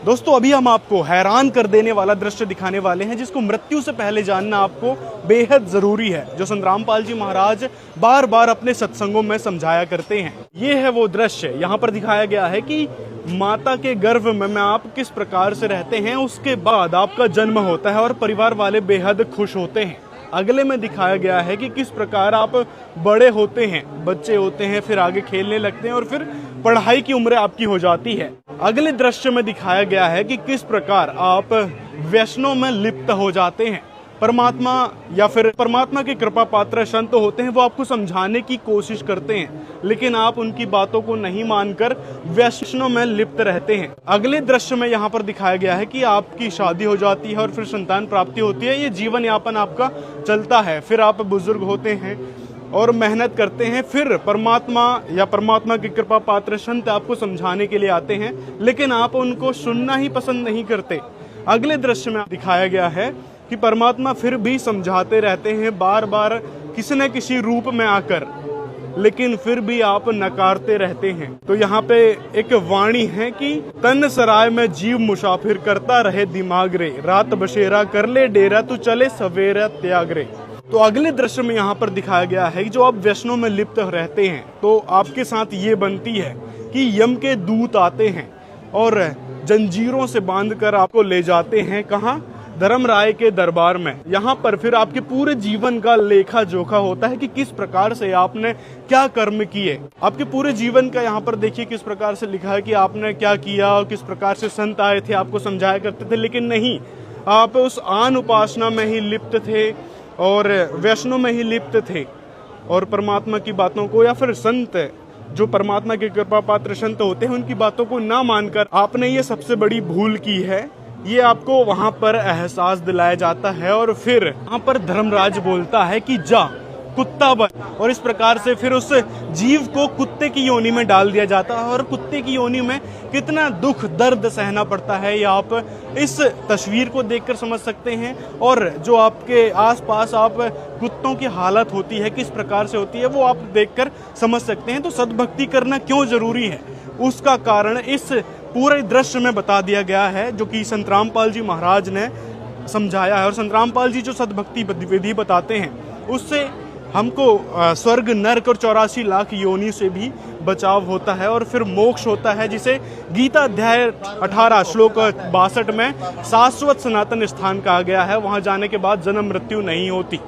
दोस्तों अभी हम आपको हैरान कर देने वाला दृश्य दिखाने वाले हैं जिसको मृत्यु से पहले जानना आपको बेहद जरूरी है, जो संत रामपाल जी महाराज बार बार अपने सत्संगों में समझाया करते हैं। ये है वो दृश्य, यहाँ पर दिखाया गया है कि माता के गर्भ में आप किस प्रकार से रहते हैं, उसके बाद आपका जन्म होता है और परिवार वाले बेहद खुश होते हैं। अगले में दिखाया गया है कि किस प्रकार आप बड़े होते हैं, बच्चे होते हैं, फिर आगे खेलने लगते हैं और फिर पढ़ाई की उम्र आपकी हो जाती है। अगले दृश्य में दिखाया गया है कि किस प्रकार आप व्यसनों में लिप्त हो जाते हैं। परमात्मा या फिर परमात्मा के कृपा पात्र संत होते हैं, वो आपको समझाने की कोशिश करते हैं, लेकिन आप उनकी बातों को नहीं मानकर व्यसनों में लिप्त रहते हैं। अगले दृश्य में यहाँ पर दिखाया गया है कि आपकी शादी हो जाती है और फिर संतान प्राप्ति होती है। ये जीवन यापन आपका चलता है, फिर आप बुजुर्ग होते हैं और मेहनत करते हैं, फिर परमात्मा या परमात्मा की कृपा पात्र संत आपको समझाने के लिए आते हैं, लेकिन आप उनको सुनना ही पसंद नहीं करते। अगले दृश्य में दिखाया गया है कि परमात्मा फिर भी समझाते रहते हैं बार बार किसी न किसी रूप में आकर, लेकिन फिर भी आप नकारते रहते हैं। तो यहाँ पे एक वाणी है कि तन सराय में जीव मुसाफिर करता रहे दिमाग रे, रात बसेरा कर ले डेरा तू चले सवेरा त्याग रे। तो अगले दृश्य में यहाँ पर दिखाया गया है कि जो आप व्यसनों में लिप्त रहते हैं तो आपके साथ ये बनती है कि यम के दूत आते हैं और जंजीरों से बांधकर आपको ले जाते हैं, कहाँ? धर्मराय के दरबार में। यहाँ पर फिर आपके पूरे जीवन का लेखा जोखा होता है कि किस प्रकार से आपने क्या कर्म किए। आपके पूरे जीवन का यहाँ पर देखिए किस प्रकार से लिखा है कि आपने क्या किया और किस प्रकार से संत आए थे, आपको समझाया करते थे, लेकिन नहीं, आप उस आन उपासना में ही लिप्त थे और वैष्णव में ही लिप्त थे और परमात्मा की बातों को या फिर संत जो परमात्मा के कृपा पात्र संत होते हैं उनकी बातों को ना मानकर आपने ये सबसे बड़ी भूल की है। ये आपको वहां पर एहसास दिलाया जाता है और फिर वहां पर धर्मराज बोलता है कि जा कुत्ता बन, और इस प्रकार से फिर उस जीव को कुत्ते की योनि में डाल दिया जाता है। और कुत्ते की योनि में कितना दुख दर्द सहना पड़ता है, ये आप इस तस्वीर को देखकर समझ सकते हैं। और जो आपके आसपास आप कुत्तों की हालत होती है किस प्रकार से होती है, वो आप देखकर समझ सकते हैं। तो सद्भक्ति करना क्यों जरूरी है, उसका कारण इस पूरे दृश्य में बता दिया गया है, जो कि संत रामपाल जी महाराज ने समझाया है। और संत रामपाल जी जो सद्भक्ति विधि बताते हैं उससे हमको स्वर्ग नरक और 84 लाख योनि से भी बचाव होता है और फिर मोक्ष होता है, जिसे गीता अध्याय 18 श्लोक 62 में शाश्वत सनातन स्थान कहा गया है। वहां जाने के बाद जन्म मृत्यु नहीं होती।